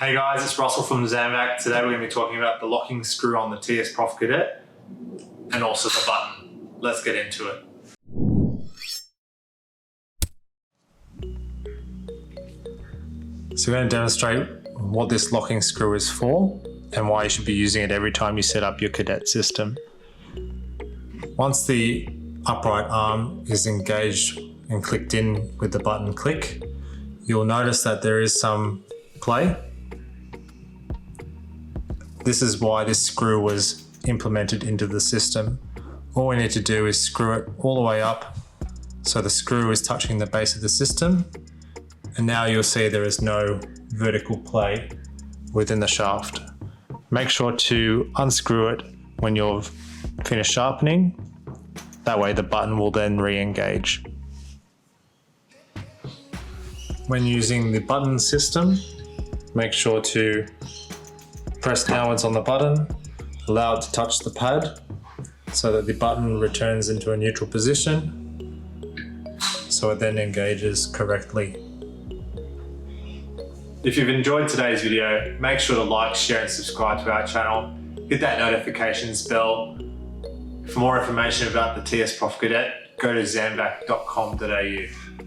Hey guys, it's Russell from Tsprof. Today we're going to be talking about the locking screw on the Tsprof Kadet and also the button. Let's get into it. So we're going to demonstrate what this locking screw is for and why you should be using it every time you set up your Kadet system. Once the upright arm is engaged and clicked in with the button click, you'll notice that there is some play. This is why this screw was implemented into the system. All we need to do is screw it all the way up so the screw is touching the base of the system, and now you'll see there is no vertical play within the shaft. Make sure to unscrew it when you've finished sharpening. That way the button will then re-engage. When using the button system, make sure to press downwards on the button, allow it to touch the pad so that the button returns into a neutral position, so it then engages correctly. If you've enjoyed today's video, make sure to like, share and subscribe to our channel. Hit that notifications bell. For more information about the Tsprof Kadet, go to zanvac.com.au.